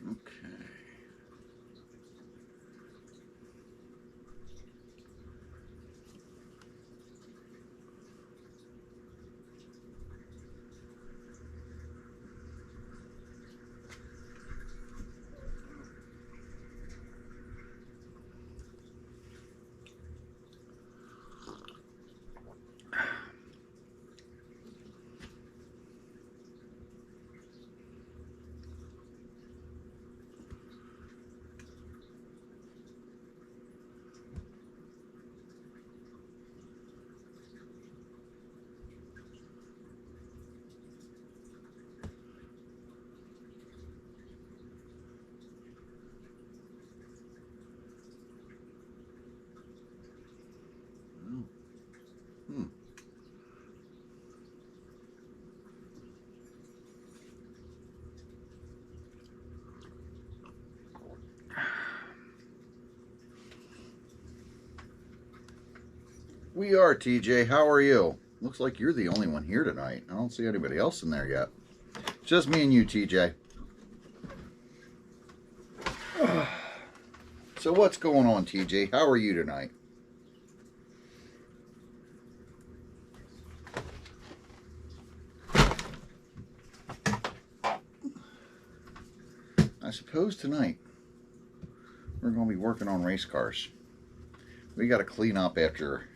Okay. Hmm. We are, TJ. How are you? Looks like you're the only one here tonight. I don't see anybody else in there yet. Just me and you, TJ. So what's going on, TJ? How are you tonight? I suppose tonight we're going to be working on race cars. We got to clean up after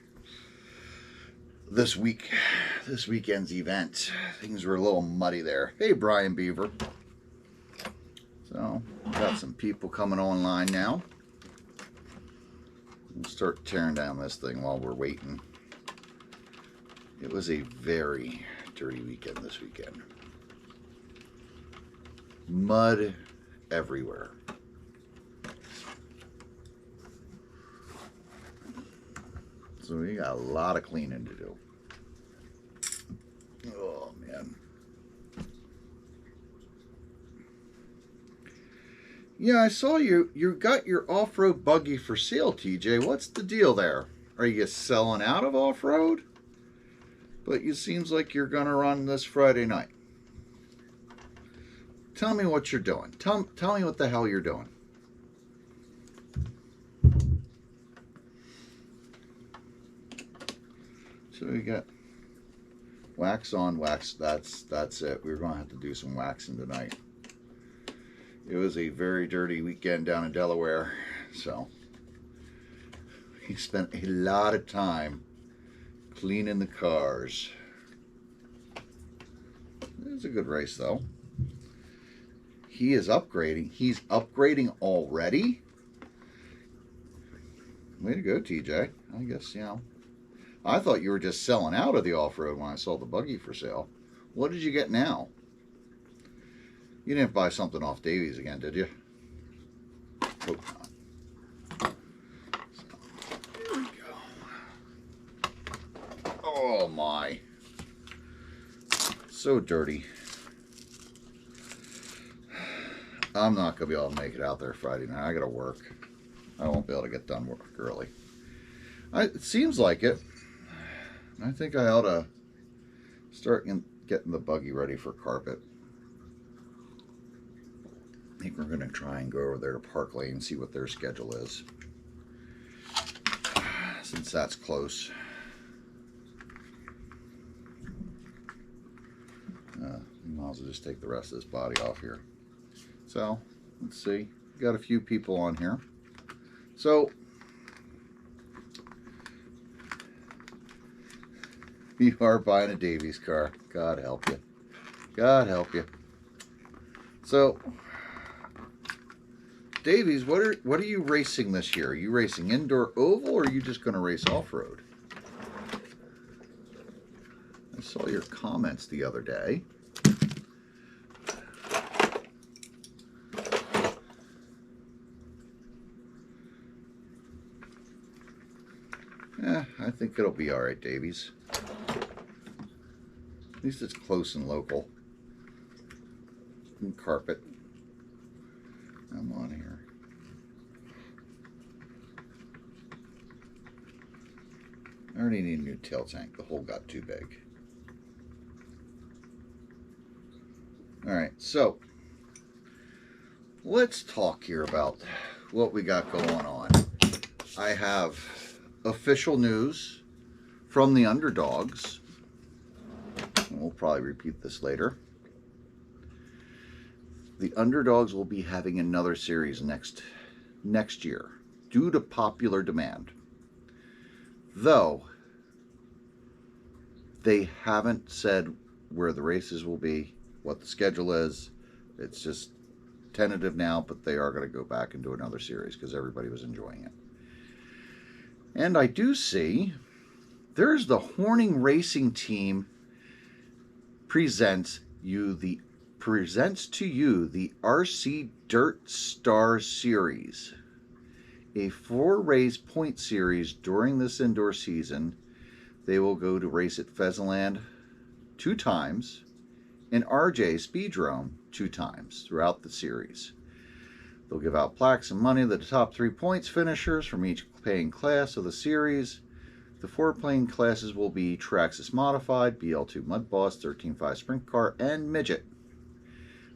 this weekend's event. Things were a little muddy there. Hey, Brian Beaver. So, got some people coming online now. We'll start tearing down this thing while we're waiting. It was a very dirty weekend this weekend. Mud everywhere. So we got a lot of cleaning to do. Oh, man. Yeah, I saw you got your off-road buggy for sale, TJ. What's the deal there? Are you selling out of off-road? But it seems like you're going to run this Friday night. Tell me what you're doing. Tell me what the hell you're doing. So we got wax on, wax. That's it. We're going to have to do some waxing tonight. It was a very dirty weekend down in Delaware, so he spent a lot of time cleaning the cars. It was a good race, though. He is upgrading. He's upgrading already? Way to go, TJ. I guess, I thought you were just selling out of the off-road when I saw the buggy for sale. What did you get now? You didn't buy something off Davies again, did you? Hope not. So, here we go. Oh, my. So dirty. I'm not going to be able to make it out there Friday night. I got to work. I won't be able to get done work early. It seems like it. I think I ought to start getting the buggy ready for carpet. I think we're going to try and go over there to Park Lane and see what their schedule is. Since that's close. Might as well just take the rest of this body off here. So, let's see. We've got a few people on here. So, you are buying a Davies car. God help you. God help you. So, Davies, what are you racing this year? Are you racing indoor oval, or are you just going to race off-road? I saw your comments the other day. I think it'll be all right, Davies. At least it's close and local. And carpet. I'm on here. I already need a new tail tank. The hole got too big. Alright, so let's talk here about what we got going on. I have official news from the underdogs. We'll probably repeat this later. The underdogs will be having another series next year due to popular demand. Though they haven't said where the races will be, what the schedule is. It's just tentative now, but they are going to go back and do another series because everybody was enjoying it. And I do see there's the Horning Racing Team presents to you the RC Dirt Star Series, a 4-race point series during this indoor season. They will go to race at Pheasantland 2 times and RJ Speedrome 2 times throughout the series. They'll give out plaques and money to the top 3 points finishers from each paying class of the series. The 4 playing classes will be Traxxas Modified, BL2 Mud Boss, 13.5 Sprint Car, and Midget.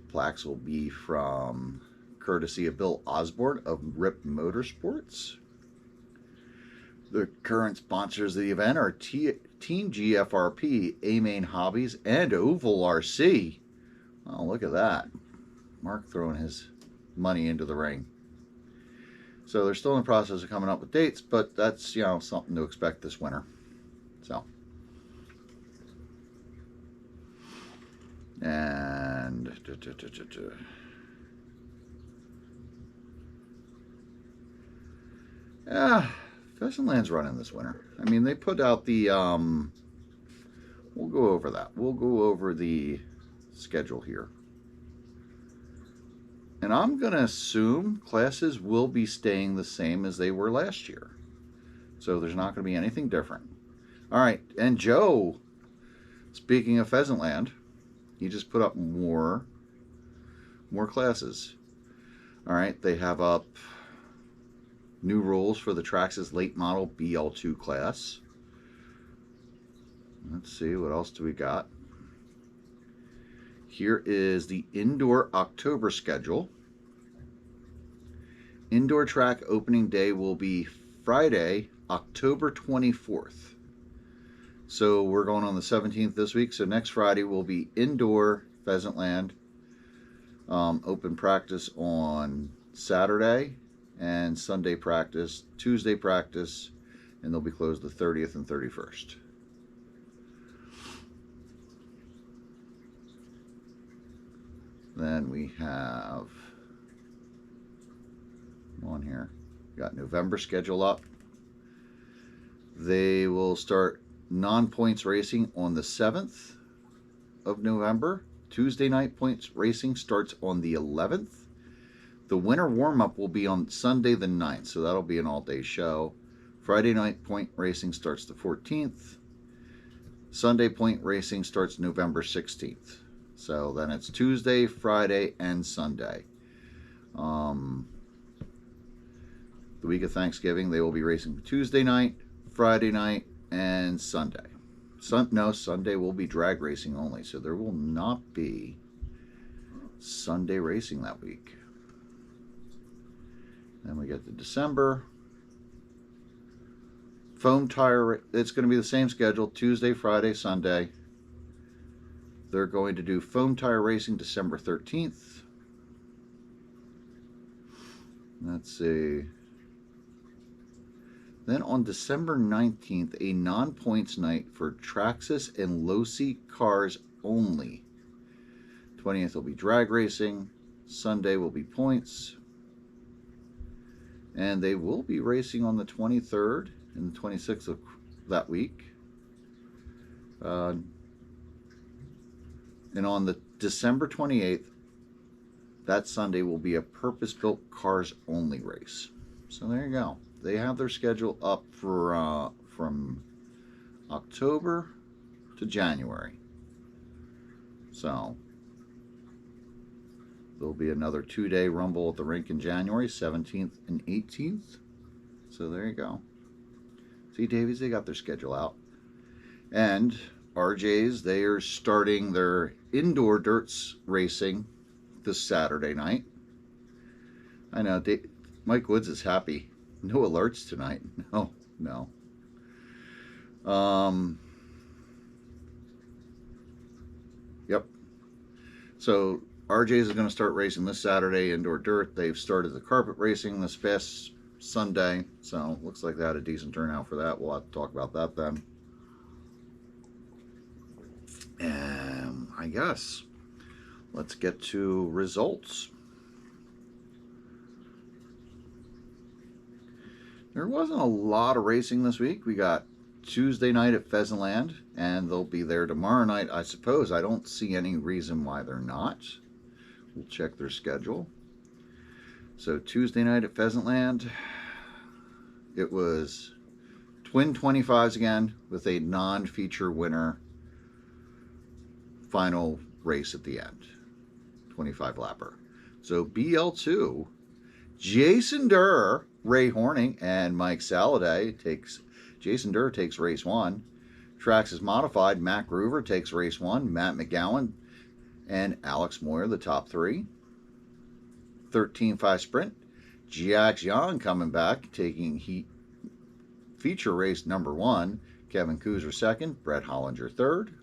Plaques will be from courtesy of Bill Osborne of RIP Motorsports. The current sponsors of the event are Team GFRP, A-Main Hobbies, and Oval RC. Oh, look at that. Mark throwing his money into the ring. So they're still in the process of coming up with dates, but that's, something to expect this winter. So. And Pheasantland's running this winter. I mean, they put out the we'll go over that. We'll go over the schedule here. And I'm going to assume classes will be staying the same as they were last year. So there's not going to be anything different. All right, and Joe, speaking of Pheasantland, he just put up more classes. All right, they have up new rules for the Traxxas late model BL2 class. Let's see, what else do we got? Here is the indoor October schedule. Indoor track opening day will be Friday, October 24th. So we're going on the 17th this week. So next Friday will be indoor Pheasantland. Open practice on Saturday and Sunday practice, Tuesday practice, and they'll be closed the 30th and 31st. Then we have on here, got November schedule up. They will start non-points racing on the 7th of November. Tuesday night points racing starts on the 11th. The winter warm-up will be on Sunday the 9th, so that'll be an all-day show. Friday night point racing starts the 14th. Sunday point racing starts November 16th. So then it's Tuesday, Friday, and Sunday. The week of Thanksgiving, they will be racing Tuesday night, Friday night, and Sunday. Sunday will be drag racing only, so there will not be Sunday racing that week. Then we get to December. Foam tire, it's going to be the same schedule, Tuesday, Friday, Sunday. They're going to do foam tire racing December 13th. Let's see. Then on December 19th, a non-points night for Traxxas and Losi cars only. 20th will be drag racing. Sunday will be points. And they will be racing on the 23rd and the 26th of that week. And on the December 28th, that Sunday will be a purpose-built cars only race. So there you go. They have their schedule up for from October to January. So there'll be another 2-day rumble at the rink in January, 17th and 18th. So there you go. See, Davies, they got their schedule out. And RJ's, they are starting their indoor dirts racing this Saturday night. I know. Mike Woods is happy. No alerts tonight. No, no. Yep. So RJ's is going to start racing this Saturday, indoor dirt. They've started the carpet racing this past Sunday, so looks like they had a decent turnout for that. We'll have to talk about that then. And I guess let's get to results. There wasn't a lot of racing this week. We got Tuesday night at Pheasantland, and they'll be there tomorrow night, I suppose. I don't see any reason why they're not. We'll check their schedule. So Tuesday night at Pheasantland, it was twin 25s again with a non-feature winner final race at the end. 25 lapper. So BL2, Jason Durr, Ray Horning, and Mike Saladay Jason Durr takes race 1. Tracks is modified. Matt Groover takes race 1. Matt McGowan and Alex Moyer, the top 3. 13-5 sprint. Jax Young coming back, taking feature race number 1. Kevin Kuzer 2nd. Brett Hollinger 3rd.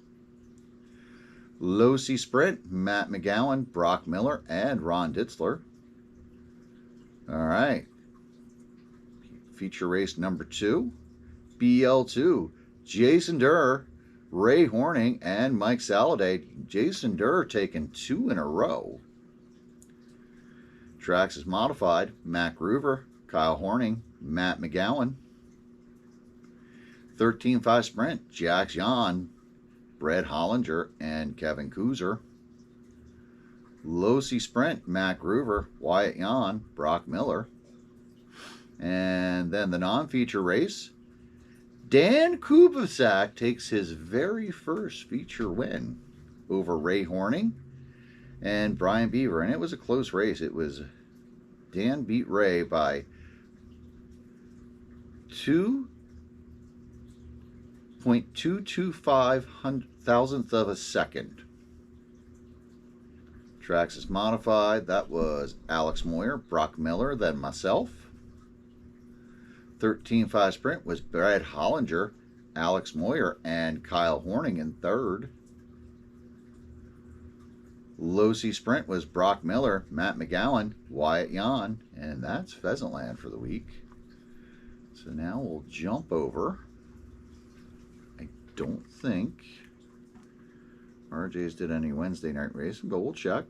Low C sprint. Matt McGowan, Brock Miller, and Ron Ditzler. All right. Feature race number 2. BL2, Jason Durr, Ray Horning, and Mike Saladay. Jason Durr taking 2 in a row. Tracks is modified. Matt Groover, Kyle Horning, Matt McGowan. 13-5 sprint. Jax Jan, Brett Hollinger, and Kevin Kuzer. Low C sprint. Matt Groover, Wyatt Jan, Brock Miller. And then the non-feature race. Dan Kubicek takes his very first feature win over Ray Horning and Brian Beaver. And it was a close race. It was Dan beat Ray by 2.225 thousandth of a second. Tracks is modified. That was Alex Moyer, Brock Miller, then myself. 13-5 sprint was Brad Hollinger, Alex Moyer, and Kyle Horning in 3rd. Low C sprint was Brock Miller, Matt McGowan, Wyatt Jan, and that's Pheasantland for the week. So now we'll jump over. I don't think RJ's did any Wednesday night racing, but we'll check.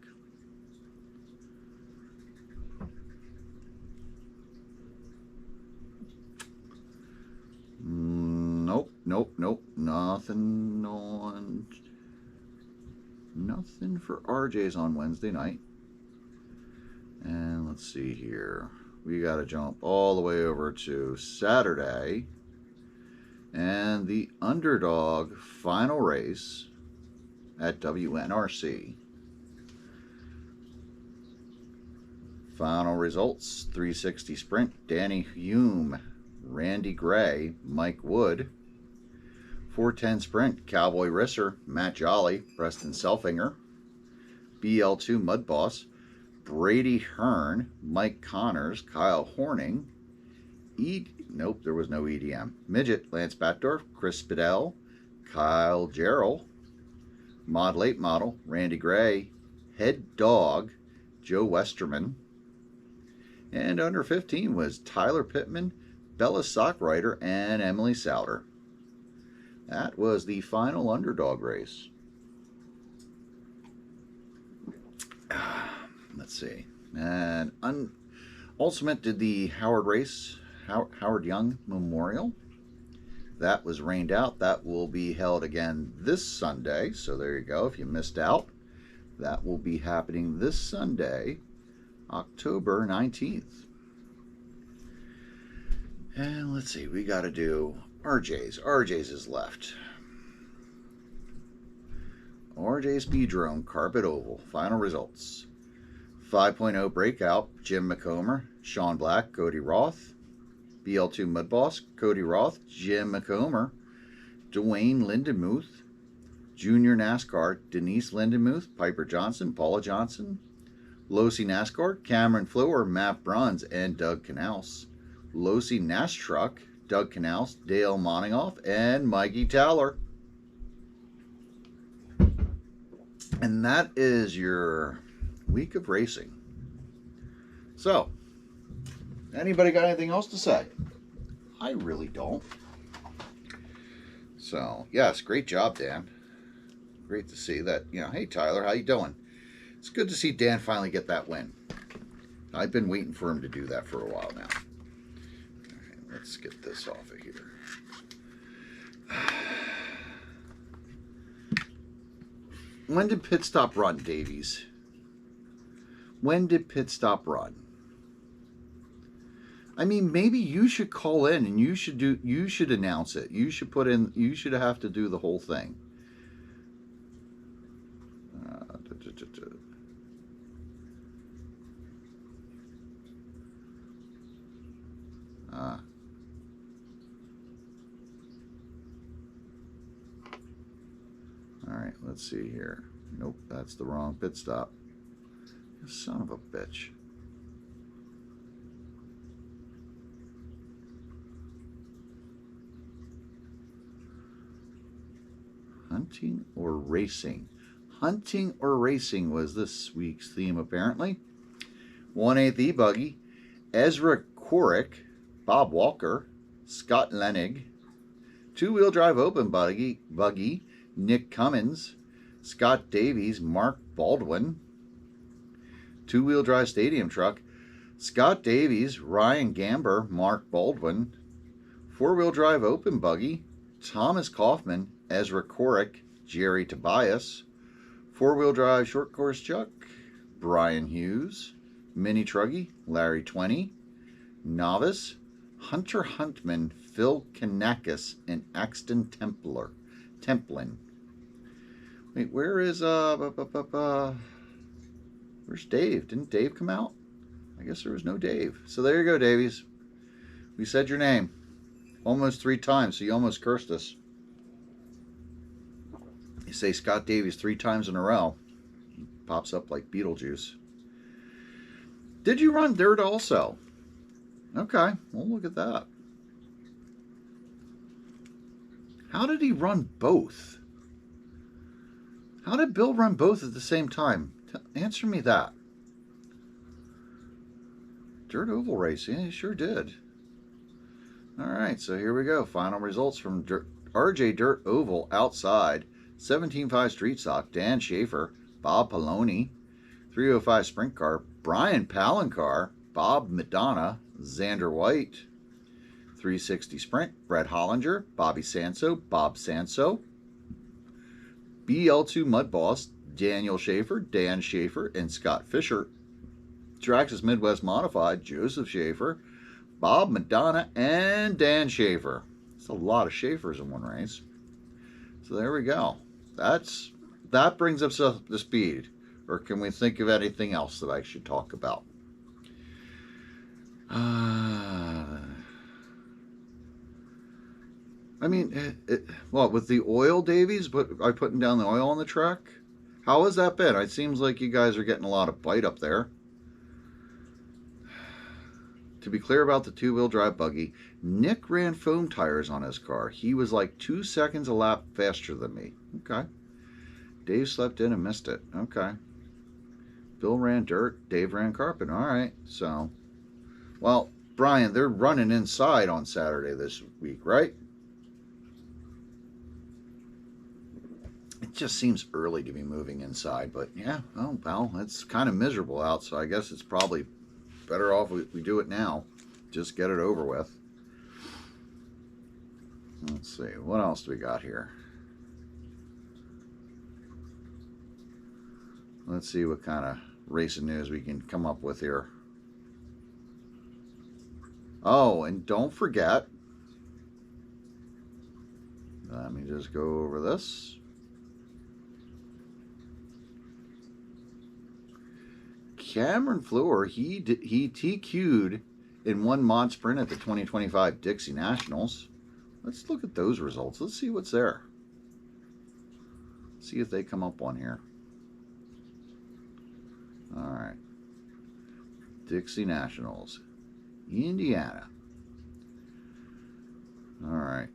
Nope. Nothing for RJ's on Wednesday night. And let's see here. We got to jump all the way over to Saturday. And the underdog final race at WNRC. Final results: 360 sprint, Danny Hume, Randy Gray, Mike Wood. 410 sprint, Cowboy Risser, Matt Jolly, Preston Selfinger. BL2 Mud Boss, Brady Hearn, Mike Connors, Kyle Horning. Nope, there was no EDM. Midget, Lance Batdorf, Chris Spidell, Kyle Jarrell. Mod Late Model, Randy Gray. Head Dog, Joe Westerman. And under 15 was Tyler Pittman, Bella Sockrider, and Emily Souter. That was the final underdog race. Let's see. And Ultimate did the Howard race, Howard Young Memorial. That was rained out. That will be held again this Sunday. So there you go. If you missed out, that will be happening this Sunday, October 19th. And let's see. We got to do RJ's. RJ's is left. RJ Speedrome Carpet Oval. Final results. 5.0 Breakout, Jim McComber, Sean Black, Cody Roth. BL2 Mud Boss, Cody Roth, Jim McComber. Dwayne Lindenmuth. Junior NASCAR, Denise Lindenmuth, Piper Johnson, Paula Johnson. Losi NASCAR, Cameron Flower, Matt Bruns, and Doug Knaus. Losi NASTruck, Doug Knaus, Dale Moningoff, and Mikey Towler. And that is your week of racing. So, anybody got anything else to say? I really don't. So, yes, great job, Dan. Great to see that. Hey, Tyler, how you doing? It's good to see Dan finally get that win. I've been waiting for him to do that for a while now. All right, let's get this off of here. When did pit stop run, Davies? When did pit stop run? I mean, maybe you should call in and you should announce it. You should have to do the whole thing. All right, let's see here. Nope, that's the wrong pit stop. You son of a bitch. Hunting or racing? Hunting or racing was this week's theme, apparently. 1/8 E-Buggy, Ezra Korick, Bob Walker, Scott Lenig, 2-wheel drive open buggy, Nick Cummins, Scott Davies, Mark Baldwin, 2-wheel drive stadium truck, Scott Davies, Ryan Gamber, Mark Baldwin, 4-wheel drive open buggy, Thomas Kaufman, Ezra Korick, Jerry Tobias, 4-wheel drive short course chuck, Brian Hughes, Mini Truggy, Larry Twenty, Novice, Hunter Huntman, Phil Kanakis, and Axton Templin. Wait, where is where's Dave? Didn't Dave come out? I guess there was no Dave. So there you go, Davies. We said your name almost 3 times, so you almost cursed us. You say Scott Davies 3 times in a row. He pops up like Beetlejuice. Did you run dirt also? Okay, well, look at that. How did he run both? How did Bill run both at the same time? Answer me that. Dirt oval race, yeah, he sure did. All right, so here we go. Final results from RJ Dirt Oval outside. 17.5 Street Stock, Dan Schaefer, Bob Poloni. 305 Sprint Car, Brian Palancar, Bob Madonna, Xander White. 360 Sprint, Brett Hollinger, Bobby Sanso, Bob Sanso. BL2 Mud Boss, Daniel Schaefer, Dan Schaefer, and Scott Fisher. Traxxas Midwest Modified, Joseph Schaefer, Bob Madonna, and Dan Schaefer. It's a lot of Schaefers in one race. So there we go. That brings us up to speed. Or can we think of anything else that I should talk about? I mean, what, with the oil, Davies? But I putting down the oil on the track? How has that been? It seems like you guys are getting a lot of bite up there. To be clear about the 2-wheel drive buggy, Nick ran foam tires on his car. He was like 2 seconds a lap faster than me. Okay. Dave slept in and missed it. Okay. Bill ran dirt. Dave ran carpet. All right. So, well, Brian, they're running inside on Saturday this week, right? It just seems early to be moving inside, but yeah, oh, well, it's kind of miserable out, so I guess it's probably better off we do it now. Just get it over with. Let's see, what else do we got here? Let's see what kind of racing news we can come up with here. Oh, and don't forget, let me just go over this. Cameron Flower, he TQ'd in one mod sprint at the 2025 Dixie Nationals. Let's look at those results. Let's see what's there. See if they come up on here. All right. Dixie Nationals, Indiana. All right.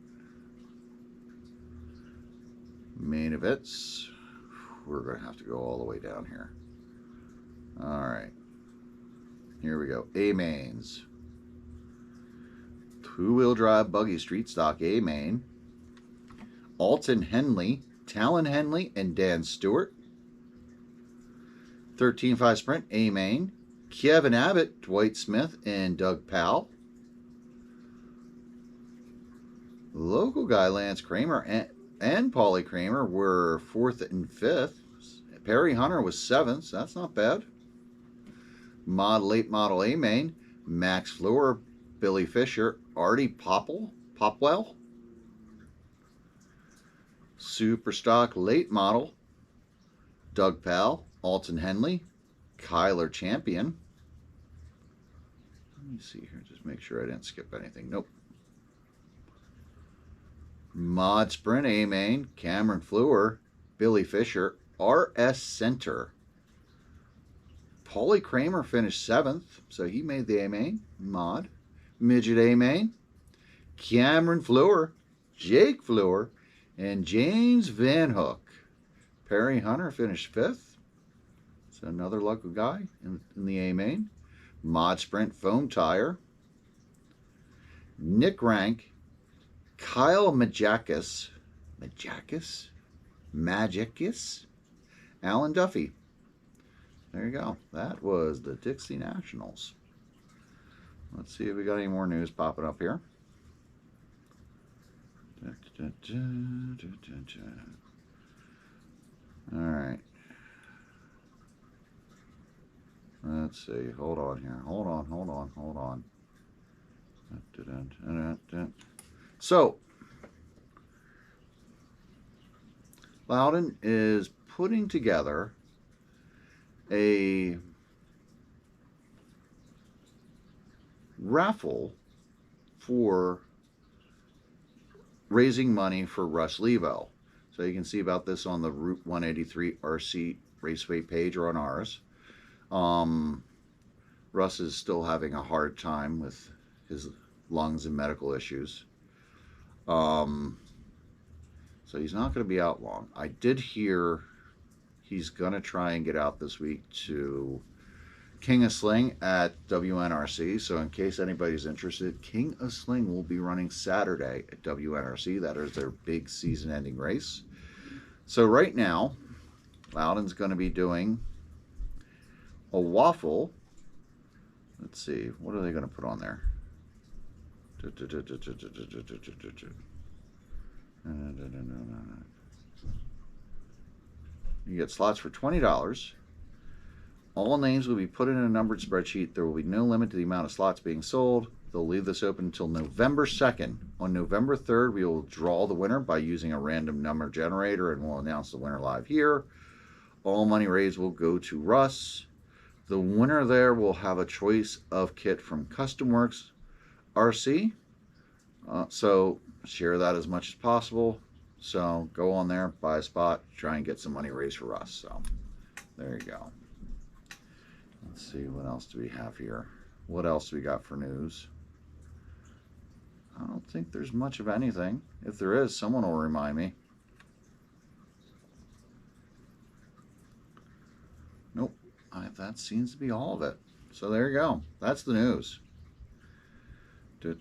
Main events. We're going to have to go all the way down here. All right. Here we go. A-mains. Two-wheel drive buggy street stock A-main. Alton Henley, Talon Henley, and Dan Stewart. 13.5 Sprint A-main. Kevin Abbott, Dwight Smith, and Doug Powell. Local guy Lance Kramer and Paulie Kramer were 4th and 5th. Perry Hunter was 7th, so that's not bad. Late model A-main. Max Fleur, Billy Fisher, Artie Popwell. Super stock late model. Doug Powell, Alton Henley, Kyler Champion. Let me see here, just make sure I didn't skip anything. Nope. Mod Sprint A-main, Cameron Fleur, Billy Fisher, RS Center. Paulie Kramer finished 7th, so he made the A-main. Mod. Midget A-main, Cameron Fleur, Jake Fleur, and James Van Hook. Perry Hunter finished 5th. So another local guy in the A-main. Mod Sprint Foam Tire. Nick Rank, Kyle Majakis, Alan Duffy. There you go. That was the Dixie Nationals. Let's see if we got any more news popping up here. All right. Let's see. Hold on here. Hold on. So, Loudon is putting together a raffle for raising money for Russ Levo. So you can see about this on the Route 183 RC Raceway page or on ours. Russ is still having a hard time with his lungs and medical issues. So he's not going to be out long. I did hear he's going to try and get out this week to King of Sling at WNRC. So in case anybody's interested, King of Sling will be running Saturday at WNRC. That is their big season-ending race. So right now, Loudon's going to be doing a waffle. Let's see, what are they going to put on there? You get slots for $20. All names will be put in a numbered spreadsheet. There will be no limit to the amount of slots being sold. They'll leave this open until November 2nd. On November 3rd, we will draw the winner by using a random number generator, and we'll announce the winner live here. All money raised will go to Russ. The winner there will have a choice of kit from Custom Works RC. So share that as much as possible. So go on there, buy a spot, try and get some money raised for Russ. So there you go. Let's see, what else do we have here? What else do we got for news? I don't think there's much of anything. If there is, someone will remind me. Nope, that seems to be all of it. So there you go. That's the news. All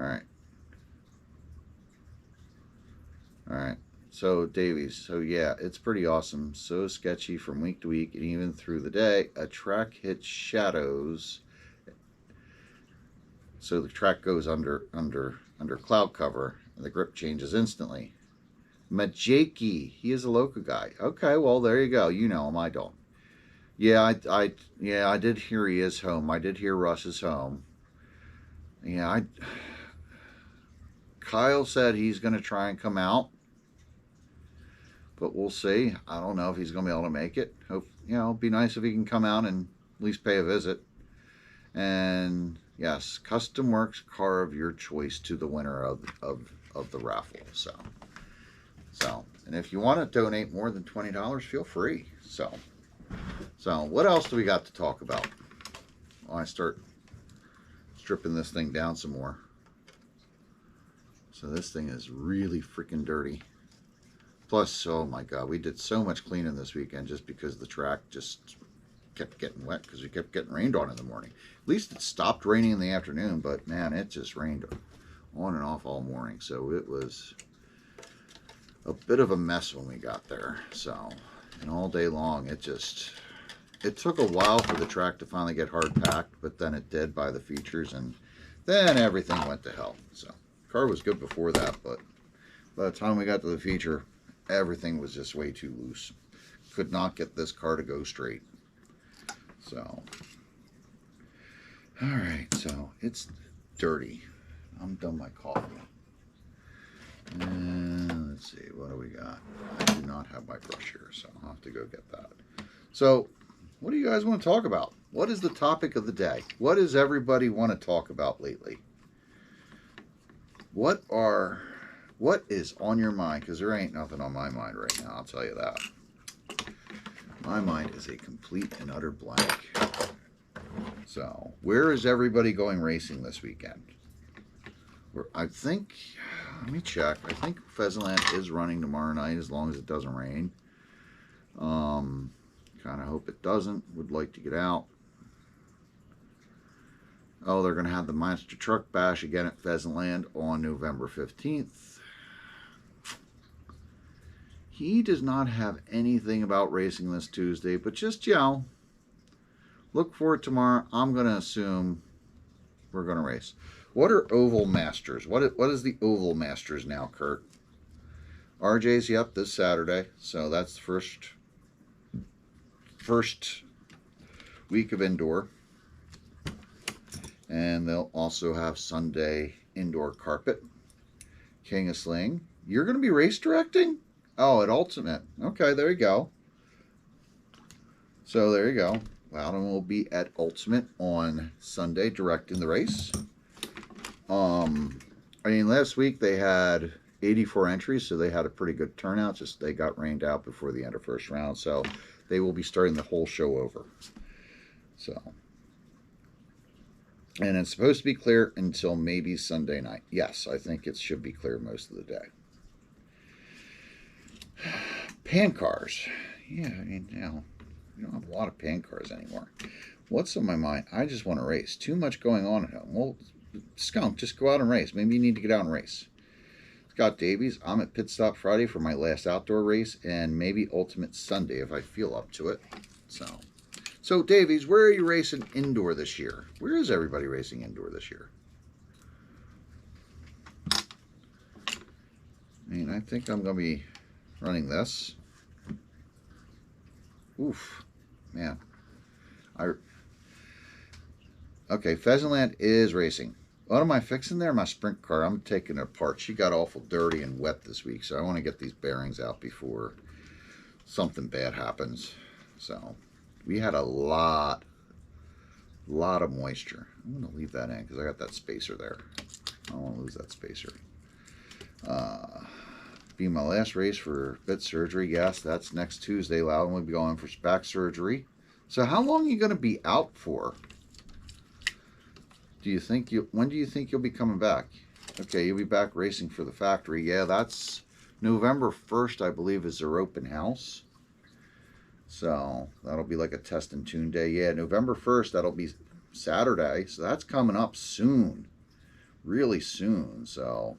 right. All right. So Davies, so yeah, it's pretty awesome. So sketchy from week to week and even through the day. A track hits shadows. So the track goes under cloud cover and the grip changes instantly. Majaki, he is a local guy. Okay, well there you go. You know him, I don't. Yeah, I did hear he is home. I did hear Russ is home. Yeah, Kyle said he's going to try and come out, but we'll see. I don't know if he's going to be able to make it. Hope, it'd be nice if he can come out and at least pay a visit. And yes, Custom Works car of your choice to the winner of the raffle. So, and if you want to donate more than $20, feel free. So So what else do we got to talk about? Well, I start stripping this thing down some more. So this thing is really freaking dirty. Plus, oh my God, we did so much cleaning this weekend just because the track just kept getting wet because we kept getting rained on in the morning. At least it stopped raining in the afternoon, but man, it just rained on and off all morning. So it was a bit of a mess when we got there. So, and all day long, it took a while for the track to finally get hard packed, but then it did by the features, and then everything went to hell. So, car was good before that, but by the time we got to the feature, everything was just way too loose. Could not get this car to go straight. So, alright, so it's dirty. I'm done my coffee. And let's see, what do we got? I do not have my brush here, so I'll have to go get that. So, what do you guys want to talk about? What is the topic of the day? What does everybody want to talk about lately? What is on your mind? Because there ain't nothing on my mind right now, I'll tell you that. My mind is a complete and utter blank. So, where is everybody going racing this weekend? I think, let me check. I think Pheasantland is running tomorrow night as long as it doesn't rain. Kind of hope it doesn't. Would like to get out. Oh, they're going to have the Monster Truck Bash again at Pheasantland on November 15th. He does not have anything about racing this Tuesday, but just, you know, look for it tomorrow. I'm going to assume we're going to race. What are Oval Masters? What is the Oval Masters now, Kurt? RJ's, yep, this Saturday. So that's the first week of indoor. And they'll also have Sunday indoor carpet. King of Sling. You're going to be race directing? Oh, at Ultimate. Okay, there you go. So there you go. Loudon will be at Ultimate on Sunday directing the race. I mean, last week they had 84 entries, so they had a pretty good turnout. Just they got rained out before the end of first round, so they will be starting the whole show over. So, and it's supposed to be clear until maybe Sunday night. Yes, I think it should be clear most of the day. Pan cars. Yeah, I mean, you know, we don't have a lot of pan cars anymore. What's on my mind? I just want to race. Too much going on at home. Well, skunk, just go out and race. Maybe you need to get out and race. Scott Davies, I'm at Pit Stop Friday for my last outdoor race, and maybe Ultimate Sunday if I feel up to it. So Davies, where are you racing indoor this year? Where is everybody racing indoor this year? I mean, I think I'm going to be running this. Oof, man. Okay, Pheasantland is racing. What am I fixing there? My sprint car. I'm taking it apart. She got awful dirty and wet this week, so I want to get these bearings out before something bad happens. So we had a lot of moisture. I'm going to leave that in because I got that spacer there. I don't want to lose that spacer. Be my last race for bit surgery. Yes, that's next Tuesday. Loudon will be going for back surgery. So how long are you going to be out for? When do you think you'll be coming back? Okay, you'll be back racing for the factory. Yeah, that's November 1st, I believe, is their open house. So that'll be like a test and tune day. Yeah, November 1st, that'll be Saturday. So that's coming up soon. Really soon. So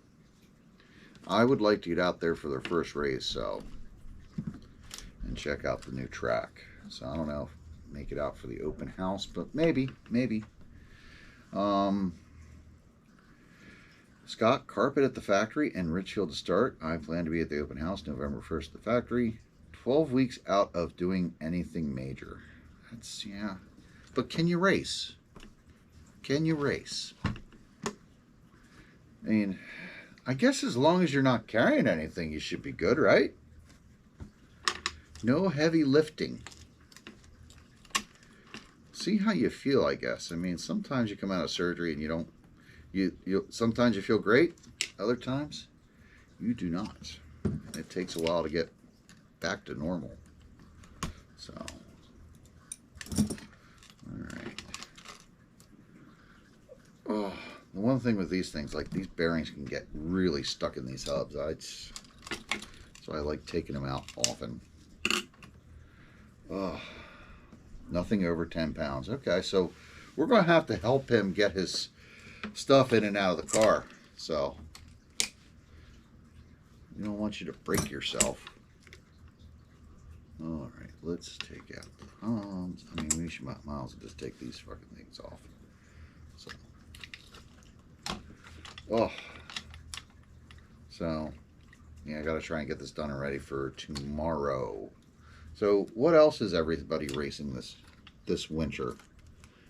I would like to get out there for their first race, and check out the new track. So I don't know if make it out for the open house, but maybe. Scott, carpet at the factory and Richfield to start. I plan to be at the open house November 1st at the factory. 12 weeks out of doing anything major. That's, yeah. But can you race? Can you race? I mean, I guess as long as you're not carrying anything, you should be good, right? No heavy lifting. See how you feel, I guess. I mean, sometimes you come out of surgery and you don't, sometimes you feel great, other times you do not. It takes a while to get back to normal. So, one thing with these things, like these bearings can get really stuck in these hubs. So I like taking them out often. Oh, nothing over 10 pounds. Okay, so we're going to have to help him get his stuff in and out of the car. So we don't want you to break yourself. All right, let's take out the hubs. I mean, we should might as well just take these fucking things off. So, oh, so yeah, I got to try and get this done and ready for tomorrow. So, what else is everybody racing this winter?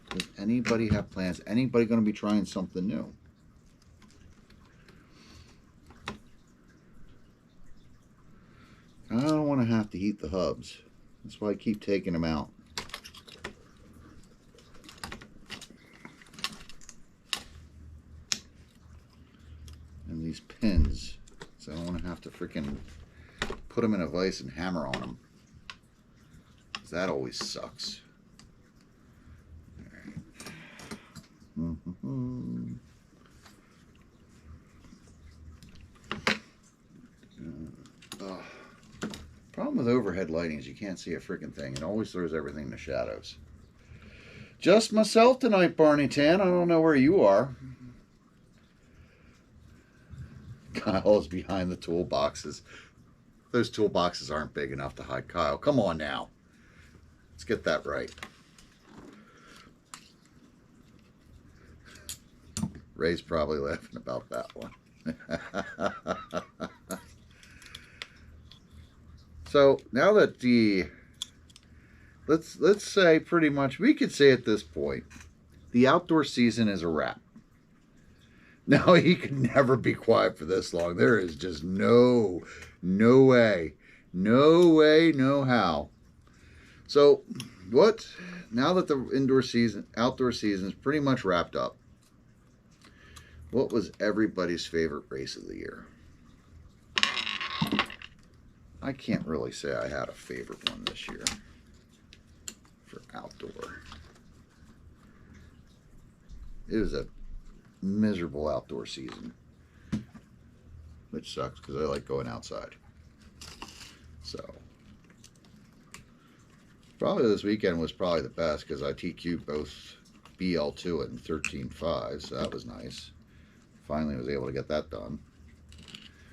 Does anybody have plans? Anybody going to be trying something new? I don't want to have to heat the hubs. That's why I keep taking them out. And these pins. So I don't want to have to freaking put them in a vise and hammer on them. That always sucks. All right. Problem with overhead lighting is you can't see a freaking thing. It always throws everything in the shadows. Just myself tonight, Barney Tan. I don't know where you are. Kyle is behind the toolboxes. Those toolboxes aren't big enough to hide Kyle. Come on now. Let's get that right. Ray's probably laughing about that one. So now that let's say pretty much we could say at this point the outdoor season is a wrap. Now he could never be quiet for this long. There is just no way, no how. So what? Now that the outdoor season is pretty much wrapped up, what was everybody's favorite race of the year? I can't really say I had a favorite one this year for outdoor. It was a miserable outdoor season, which sucks because I like going outside. So probably this weekend was probably the best because I TQ'd both BL2 and 13.5, so that was nice. Finally was able to get that done.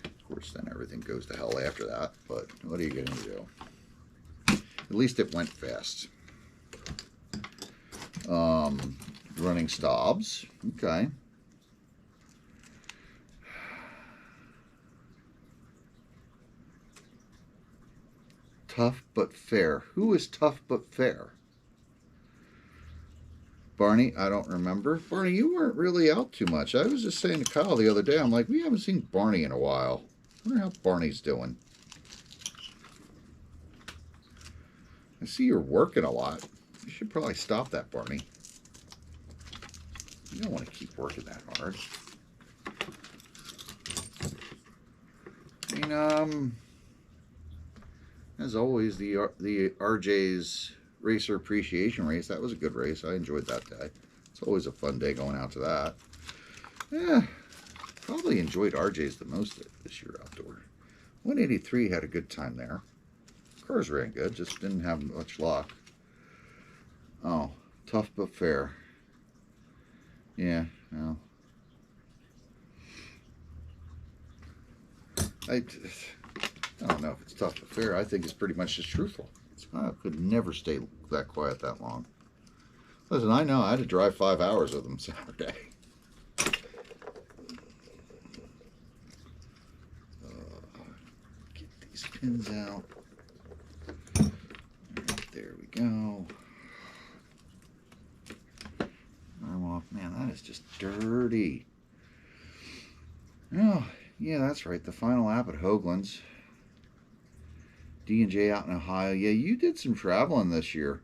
Of course, then everything goes to hell after that, but what are you going to do? At least it went fast. Running stobs. Okay. Tough but fair. Who is tough but fair? Barney, I don't remember. Barney, you weren't really out too much. I was just saying to Kyle the other day, I'm like, we haven't seen Barney in a while. I wonder how Barney's doing. I see you're working a lot. You should probably stop that, Barney. You don't want to keep working that hard. I mean, as always, the RJ's Racer Appreciation Race, that was a good race. I enjoyed that day. It's always a fun day going out to that. Yeah, probably enjoyed RJ's the most this year outdoor. 183 had a good time there. Cars ran good, just didn't have much luck. Oh, tough but fair. Yeah, well. I don't know if it's tough but fair. I think it's pretty much just truthful. I could never stay that quiet that long. Listen, I know I had to drive 5 hours with him Saturday. Get these pins out. There we go. Arm off. Man, that is just dirty. Oh, yeah, that's right. The final lap at Hoagland's. D&J out in Ohio. Yeah, you did some traveling this year.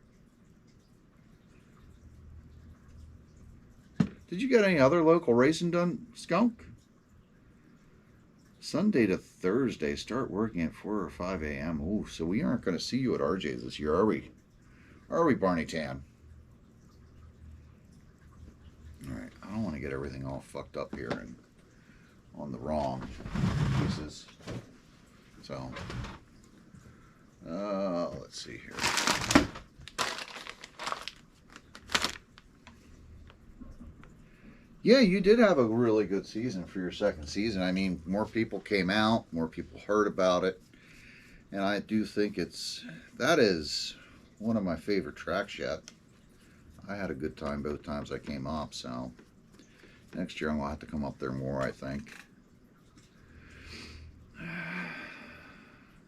Did you get any other local racing done, Skunk? Sunday to Thursday. Start working at 4 or 5 a.m. Ooh, so we aren't going to see you at RJ's this year, are we? Are we, Barney Tan? Alright, I don't want to get everything all fucked up here and on the wrong pieces. So, let's see here. Yeah, you did have a really good season for your second season. I mean, more people came out, more people heard about it. And I do think that is one of my favorite tracks yet. I had a good time both times I came up, so next year I'm going to have to come up there more, I think.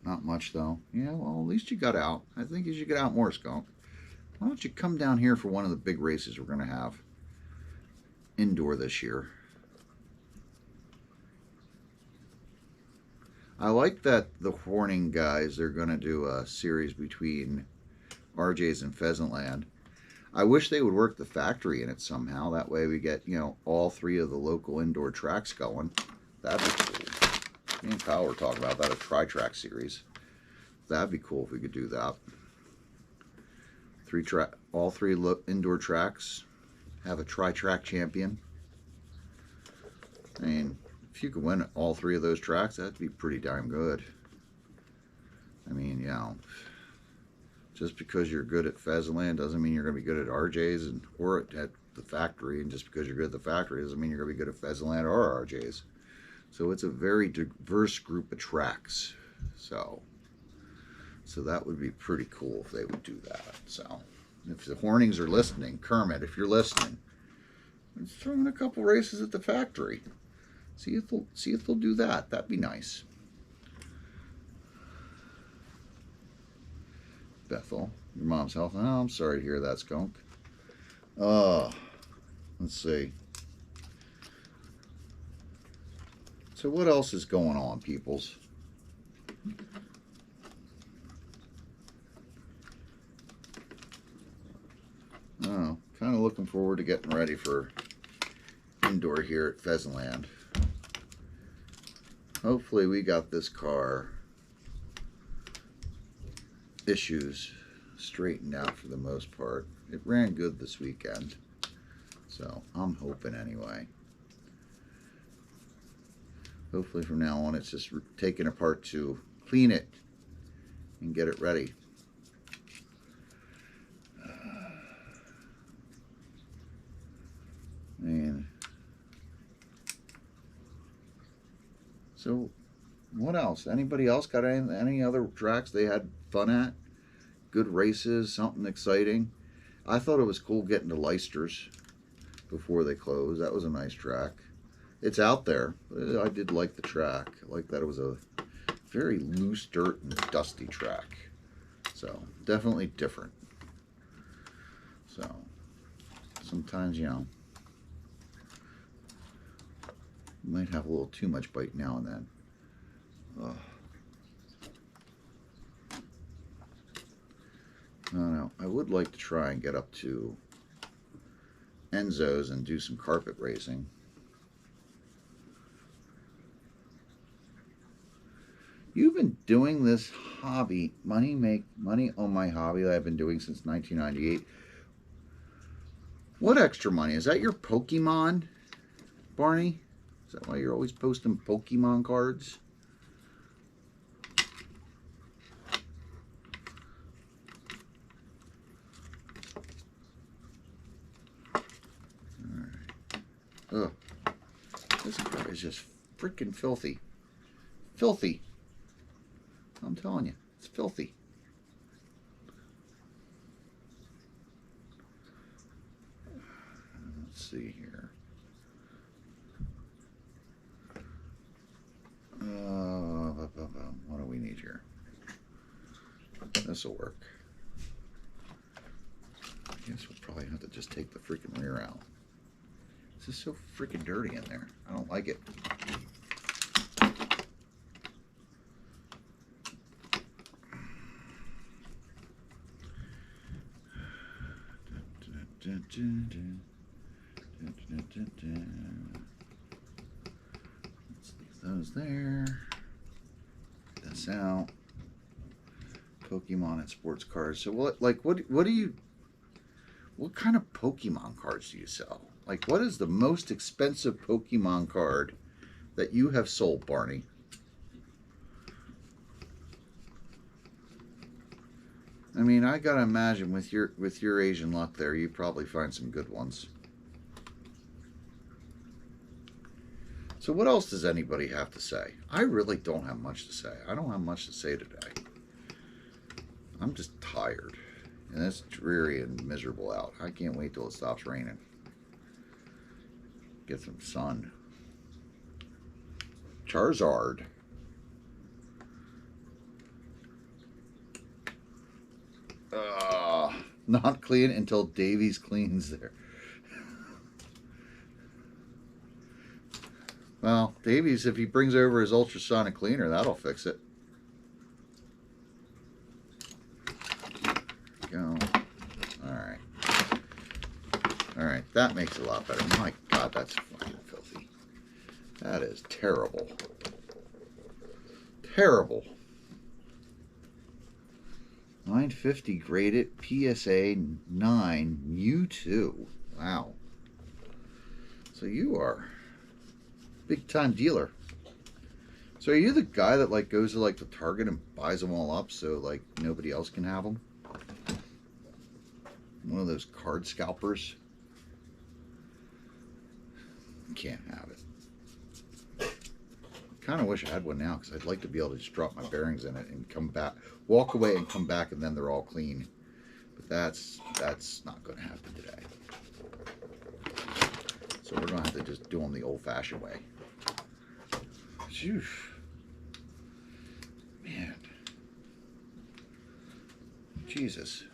Not much, though. Yeah, well, at least you got out. I think you should get out more, Skunk. Why don't you come down here for one of the big races we're going to have indoor this year? I like that the Horning guys, they're going to do a series between RJ's and Pheasantland. I wish they would work the factory in it somehow. That way we get, all three of the local indoor tracks going. That'd be cool. Me and Kyle were talking about that, a tri-track series. That'd be cool if we could do that. All three indoor tracks have a tri-track champion. I mean, if you could win all three of those tracks, that'd be pretty damn good. I mean, just because you're good at Pheasantland doesn't mean you're going to be good at RJ's or at the factory. And just because you're good at the factory doesn't mean you're going to be good at Pheasantland or RJ's. So it's a very diverse group of tracks. So that would be pretty cool if they would do that. So if the Hornings are listening, Kermit, if you're listening, let's throw in a couple races at the factory. See if they'll do that. That'd be nice. Bethel, your mom's health. Oh, I'm sorry to hear that, Skunk. Let's see. So what else is going on, peoples? Oh, kind of looking forward to getting ready for indoor here at Pheasantland. Hopefully we got this car issues straightened out for the most part. It ran good this weekend, so I'm hoping anyway. Hopefully from now on it's just taken apart to clean it and get it ready. Man. So what else? Anybody else got any other tracks they had fun at? Good races, something exciting. I thought it was cool getting to Leicester's before they closed. That was a nice track. It's out there. I did like the track. I like that it was a very loose dirt and dusty track. So definitely different. So sometimes, you might have a little too much bite now and then. Ugh. I don't know. I would like to try and get up to Enzo's and do some carpet racing. You've been doing this hobby, make money on my hobby that I've been doing since 1998. What extra money? Is that your Pokemon, Barney? Is that why you're always posting Pokemon cards? Ugh. This car is just freaking filthy. Filthy. I'm telling you, it's filthy. Let's see here. What do we need here? This will work. I guess we'll probably have to just take the freaking rear out. This is so freaking dirty in there. I don't like it. Let's leave those there. Get this out. Pokemon and sports cards. So what kind of Pokemon cards do you sell? Like, what is the most expensive Pokemon card that you have sold, Barney? I mean, I gotta imagine with your Asian luck there, you probably find some good ones. So what else does anybody have to say? I really don't have much to say. I don't have much to say today. I'm just tired. And it's dreary and miserable out. I can't wait till it stops raining. Get some sun. Charizard. Not clean until Davies cleans there. Well, Davies, if he brings over his ultrasonic cleaner, that'll fix it. Go. Alright. Alright, that makes it a lot better. My God, that's fucking filthy. That is terrible. Terrible. 950 graded PSA 9 Mewtwo. Wow. So you are big time dealer. So are you the guy that like goes to like the Target and buys them all up so like nobody else can have them? One of those card scalpers? Can't have it. Kind of wish I had one now because I'd like to be able to just drop my bearings in it and come back, walk away and come back, and then they're all clean. But that's not going to happen today. So we're going to have to just do them the old-fashioned way. Phew. Man. Jesus.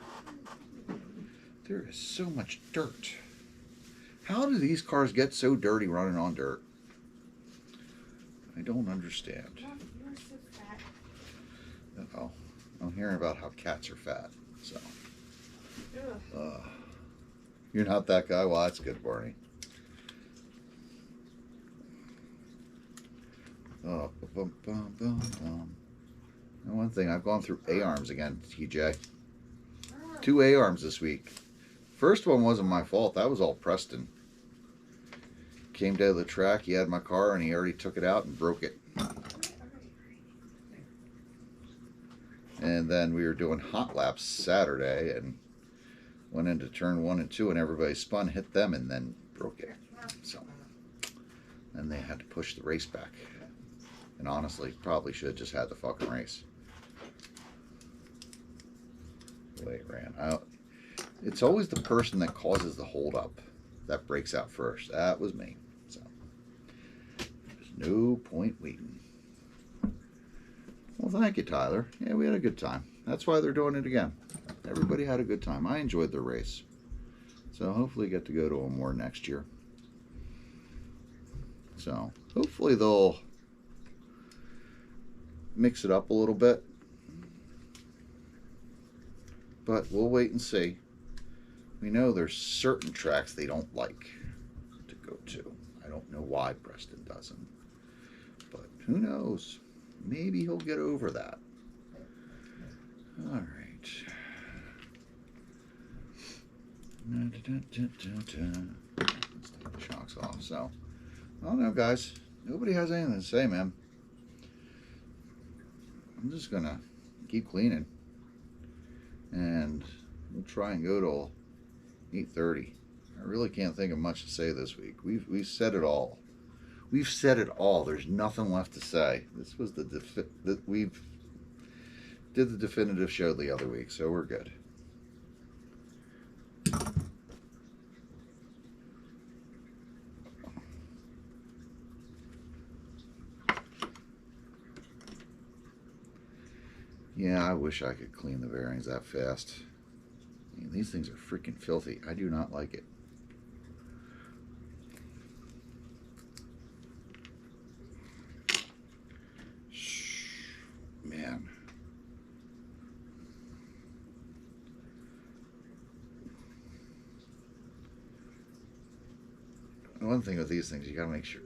There is so much dirt. How do these cars get so dirty running on dirt? I don't understand. You're so fat. Uh-oh. I'm hearing about how cats are fat. So. You're not that guy? Well, that's good, Barney. Oh, bum, bum, bum, bum. And one thing, I've gone through A-arms again, TJ. 2 A-arms this week. First one wasn't my fault. That was all Preston. Came down the track, he had my car, and he already took it out and broke it. And then we were doing hot laps Saturday and went into turn 1 and 2, and everybody spun, hit them, and then broke it. So then they had to push the race back. And honestly, probably should have just had the fucking race. The way it ran. It's always the person that causes the holdup that breaks out first. That was me. So there's no point waiting. Well, thank you, Tyler. Yeah, we had a good time. That's why they're doing it again. Everybody had a good time. I enjoyed the race. So hopefully get to go to them more next year. So hopefully they'll mix it up a little bit. But we'll wait and see. We know there's certain tracks they don't like to go to. I don't know why Preston doesn't. But who knows? Maybe he'll get over that. All right. Let's take the shocks off. So, I don't know, guys. Nobody has anything to say, man. I'm just going to keep cleaning. And we'll try and go till 8:30. I really can't think of much to say this week. We've said it all. We've said it all. There's nothing left to say. This was we did the definitive show the other week, so we're good. Yeah, I wish I could clean the bearings that fast. I mean, these things are freaking filthy. I do not like it. Man. One thing with these things, you gotta make sure.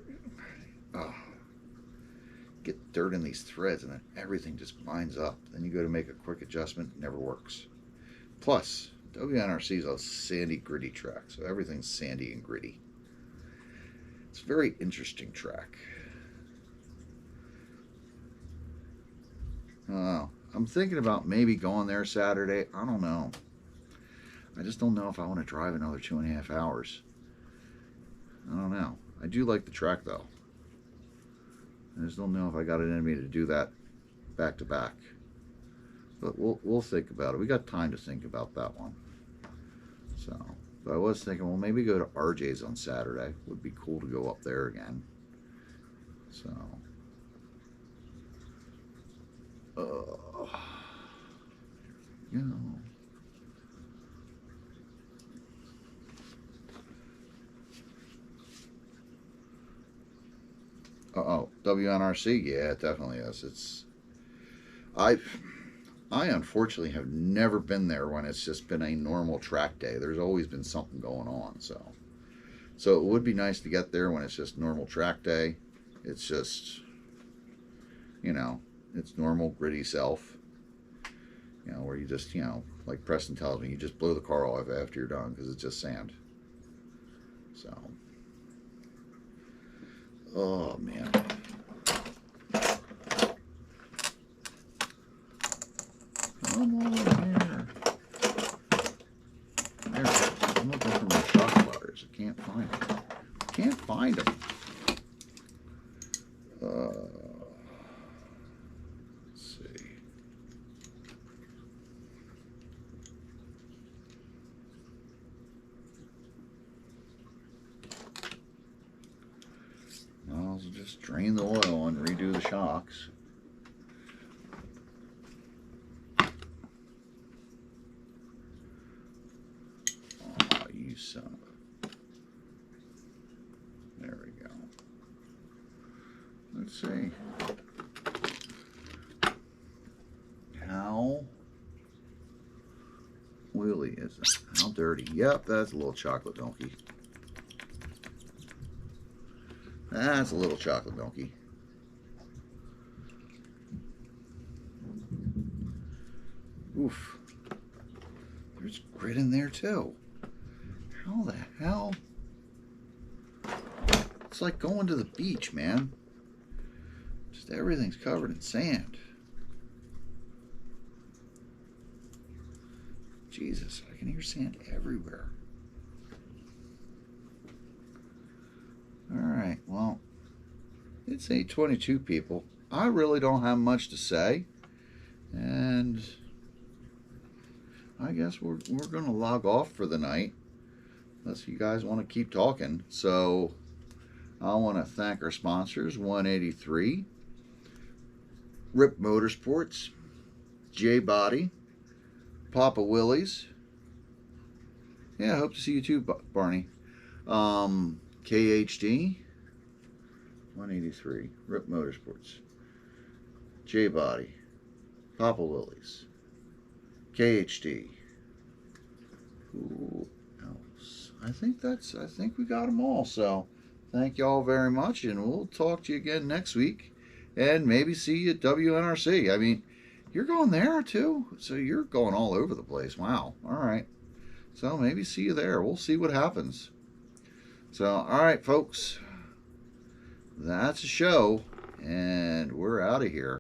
Oh, get dirt in these threads and then everything just binds up. Then you go to make a quick adjustment, it never works. Plus, WNRC is a sandy, gritty track, so everything's sandy and gritty. very interesting track. I'm thinking about maybe going there Saturday. I don't know. I just don't know if I want to drive another 2.5 hours. I don't know. I do like the track though. I just don't know if I got it in me to do that back to back. But we'll think about it. We got time to think about that one. So, but I was thinking, well, maybe go to RJ's on Saturday. Would be cool to go up there again. So, you know. WNRC, yeah, it definitely is. I unfortunately have never been there when it's just been a normal track day. There's always been something going on, so it would be nice to get there when it's just normal track day. It's just, you know, it's normal gritty self. You know, where you just, you know, like Preston tells me, you just blow the car off after you're done because it's just sand. So, oh man. Come on here. There it is. I'm looking for my shock splitters. I can't find them. Can't find them. Let's see. I'll just drain the oil and redo the shocks. Son of a... There we go. Let's see. How oily is it? How dirty? Yep, that's a little chocolate donkey. That's a little chocolate donkey. Oof. There's grit in there too. How the hell? It's like going to the beach, man. Just everything's covered in sand. Jesus, I can hear sand everywhere. Alright, well, it's 8:22, people. I really don't have much to say. And I guess we're going to log off for the night. Unless you guys want to keep talking. So I want to thank our sponsors, 183, Rip Motorsports, J Body, Papa Willie's. Yeah, I hope to see you too, Barney. KHD, 183, Rip Motorsports, J Body, Papa Willie's, KHD. Who else? I think we got them all. So thank you all very much, and we'll talk to you again next week, and maybe see you at WNRC. I mean, you're going there too, so you're going all over the place. Wow. All right. So maybe see you there. We'll see what happens. So, all right, folks, that's a show, and we're out of here.